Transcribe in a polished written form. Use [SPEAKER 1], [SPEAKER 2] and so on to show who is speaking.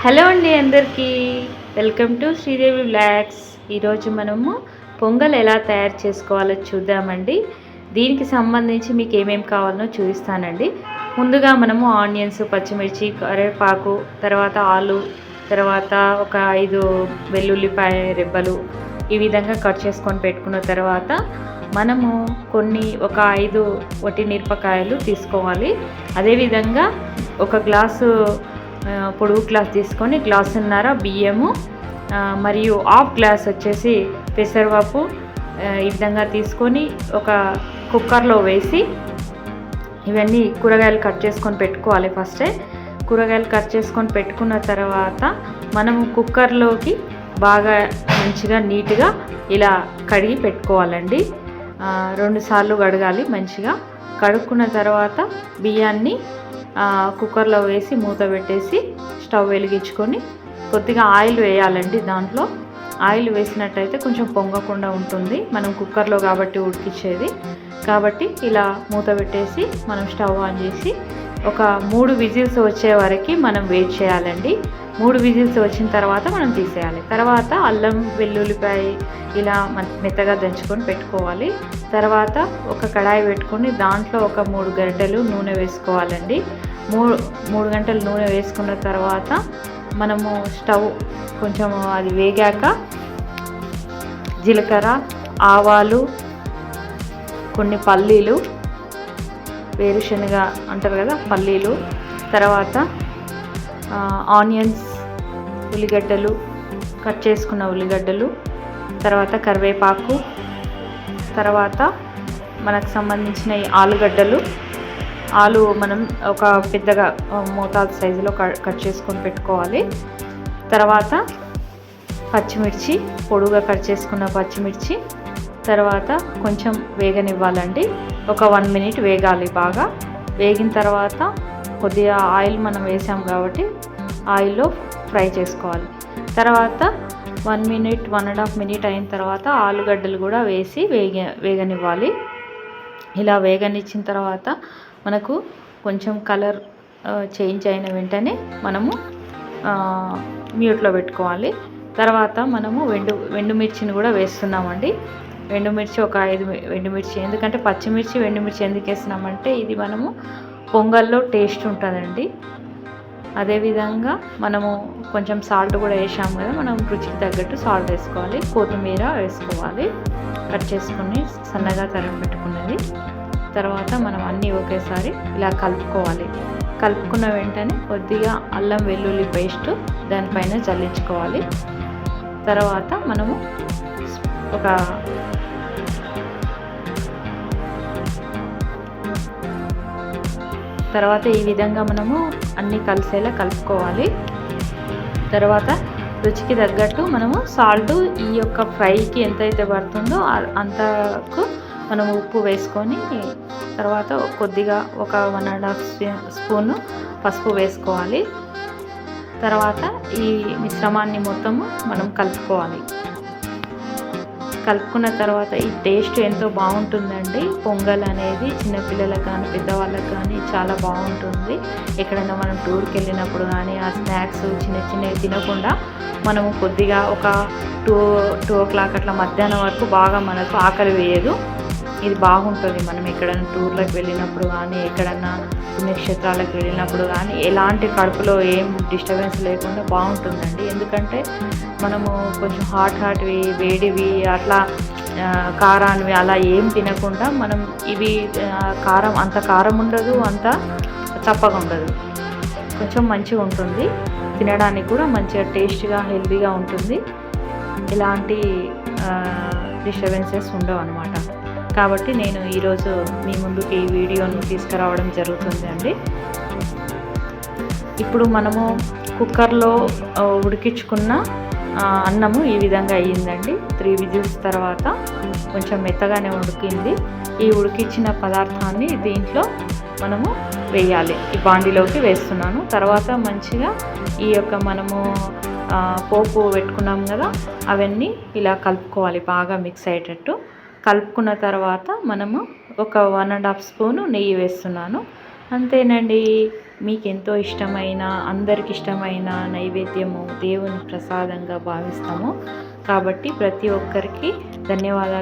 [SPEAKER 1] Hello అండి అందరికీ welcome to Sridevi blogs. ఈరోజు మనము పొంగల్ ఎలా తయారు చేసుకోవాలో చూద్దామండి. దీనికి సంబంధించి మీకు ఏమేమి కావాలో చూపిస్తానండి. ముందుగా మనము ఆనియన్స్, పచ్చిమిర్చి, కరివేపాకు, తర్వాత ఆలు, తర్వాత ఒక 5 వెల్లుల్లిపాయ రెబ్బలు ఈ విధంగా కట్ చేసుకొని పెట్టుకున్న తర్వాత మనము ఒక 5 వట్టి మిరపకాయలు తీసుకోవాలి. అదేవిధంగా ఒక గ్లాసు పొడుగు గ్లాస్ తీసుకొని గ్లాసున్నర బియ్యము మరియు హాఫ్ గ్లాస్ వచ్చేసి పెసరపప్పు ఈ విధంగా తీసుకొని ఒక కుక్కర్లో వేసి ఇవన్నీ కూరగాయలు కట్ చేసుకొని పెట్టుకోవాలి. ఫస్టే కూరగాయలు కట్ చేసుకొని పెట్టుకున్న తర్వాత మనము కుక్కర్లోకి బాగా మంచిగా నీట్గా ఇలా కడిగి పెట్టుకోవాలండి. 2 సార్లు కడగాలి. మంచిగా కడుక్కున్న తర్వాత బియ్యాన్ని కుక్కర్లో వేసి మూత పెట్టేసి స్టవ్ వెలిగించుకొని కొద్దిగా ఆయిల్ వేయాలండి. దాంట్లో ఆయిల్ వేసినట్టయితే కొంచెం పొంగకుండా ఉంటుంది. మనం కుక్కర్లో కాబట్టి ఉడికించేది కాబట్టి ఇలా మూత పెట్టేసి మనం స్టవ్ ఆన్ చేసి ఒక 3 విజిల్స్ వచ్చే వరకు మనం వెయిట్ చేయాలండి. 3 విజిల్స్ వచ్చిన తర్వాత మనం తీసేయాలి. తర్వాత అల్లం వెల్లుల్లిపాయ ఇలా మెత్తగా దంచుకొని పెట్టుకోవాలి. తర్వాత ఒక కడాయి పెట్టుకొని దాంట్లో ఒక 3 గంటలు నూనె వేసుకోవాలండి. 3 గంటలు నూనె వేసుకున్న తర్వాత మనము స్టవ్ కొంచెం అది వేగాక జీలకర్ర, ఆవాలు, కొన్ని పల్లీలు, వేరుశనగ అంటారు కదా పల్లీలు, తర్వాత ఆనియన్స్, ఉల్లిగడ్డలు, కట్ చేసుకున్న ఉల్లిగడ్డలు, తర్వాత కరివేపాకు, తర్వాత మనకు సంబంధించిన ఆలుగడ్డలు, ఆలు మనం ఒక పెద్దగా మోతాదు సైజులో కట్ చేసుకొని పెట్టుకోవాలి. తర్వాత పచ్చిమిర్చి, పొడుగా కట్ చేసుకున్న పచ్చిమిర్చి, తర్వాత కొంచెం వేగనివ్వాలండి. ఒక 1 మినిట్ వేగాలి. బాగా వేగిన తర్వాత కొద్దిగా ఆయిల్ మనం వేసాం కాబట్టి ఆయిల్లో ఫ్రై చేసుకోవాలి. తర్వాత 1 మినిట్ 1.5 మినిట్ అయిన తర్వాత ఆలుగడ్డలు కూడా వేసి వేగనివ్వాలి. ఇలా వేగనిచ్చిన తర్వాత మనకు కొంచెం కలర్ చేంజ్ అయిన వెంటనే మనము మ్యూట్లో పెట్టుకోవాలి. తర్వాత మనము ఎండుమిర్చిని కూడా వేస్తున్నామండి. ఎండుమిర్చి ఒక 5 ఎండుమిర్చి, ఎందుకంటే పచ్చిమిర్చి ఎండుమిర్చి ఎందుకు వేస్తున్నామంటే ఇది మనము పొంగల్లో టేస్ట్ ఉంటుందండి. అదేవిధంగా మనము కొంచెం సాల్ట్ కూడా వేసాము కదా, మనం రుచికి తగ్గట్టు సాల్ట్ వేసుకోవాలి. కొత్తిమీర వేసుకోవాలి కట్ చేసుకుని సన్నగా తరిగి పెట్టుకున్నది. తర్వాత మనం అన్నీ ఒకేసారి ఇలా కలుపుకోవాలి. కలుపుకున్న వెంటనే కొద్దిగా అల్లం వెల్లుల్లి పేస్ట్ దానిపైన చల్లించుకోవాలి. తర్వాత మనము తర్వాత ఈ విధంగా మనము అన్నీ కలిసేలా కలుపుకోవాలి. తర్వాత రుచికి తగ్గట్టు మనము సాల్ట్ ఈ యొక్క ఫ్రైకి ఎంతైతే పడుతుందో అంతకు మనం ఉప్పు వేసుకొని తర్వాత కొద్దిగా ఒక 1.5 స్పూను పసుపు వేసుకోవాలి. తర్వాత ఈ మిశ్రమాన్ని మొత్తము మనం కలుపుకోవాలి. కలుపుకున్న తర్వాత ఈ టేస్ట్ ఎంతో బాగుంటుందండి. పొంగల్ అనేది చిన్నపిల్లలకు కానీ పెద్దవాళ్ళకి కానీ చాలా బాగుంటుంది. ఎక్కడైనా మనం టూర్కి వెళ్ళినప్పుడు కానీ ఆ స్నాక్స్ చిన్నవి తినకుండా మనము కొద్దిగా ఒక 2 o'clock అట్లా మధ్యాహ్నం వరకు బాగా మనకు ఆకలి వేయదు. ఇది బాగుంటుంది. మనం ఎక్కడైనా టూర్లకు వెళ్ళినప్పుడు కానీ ఎక్కడన్నా పుణ్యక్షేత్రాలకు వెళ్ళినప్పుడు కానీ ఎలాంటి కడుపులో ఏం డిస్టర్బెన్స్ లేకుండా బాగుంటుందండి. ఎందుకంటే మనము కొంచెం హాట్వి వేడివి అట్లా కారానివి అలా ఏం తినకుండా మనం ఇవి అంత కారం ఉండదు, అంత చప్పగా ఉండదు, కొంచెం మంచిగా ఉంటుంది. తినడానికి కూడా మంచిగా టేస్ట్గా హెల్తీగా ఉంటుంది. ఎలాంటి డిస్టర్బెన్సెస్ ఉండవు అన్నమాట. కాబట్టి నేను ఈరోజు మీ ముందుకి ఈ వీడియోను తీసుకురావడం జరుగుతుంది అండి. ఇప్పుడు మనము కుక్కర్లో ఉడికించుకున్న అన్నము ఈ విధంగా అయ్యిందండి. 3 విజిల్స్ తర్వాత కొంచెం మెత్తగానే ఉడికింది. ఈ ఉడికించిన పదార్థాన్ని దీంట్లో మనము వేయాలి. ఈ బాండిలోకి వేస్తున్నాను. తర్వాత మంచిగా ఈ యొక్క మనము పోపు పెట్టుకున్నాం కదా, అవన్నీ ఇలా కలుపుకోవాలి. బాగా మిక్స్ అయ్యేటట్టు కలుపుకున్న తర్వాత మనము ఒక 1.5 స్పూను నెయ్యి వేస్తున్నాను. అంతేనండి. మీకు ఎంతో ఇష్టమైన, అందరికి ఇష్టమైన నైవేద్యము దేవుని ప్రసాదంగా భావిస్తాము. కాబట్టి ప్రతి ఒక్కరికి ధన్యవాదాలు.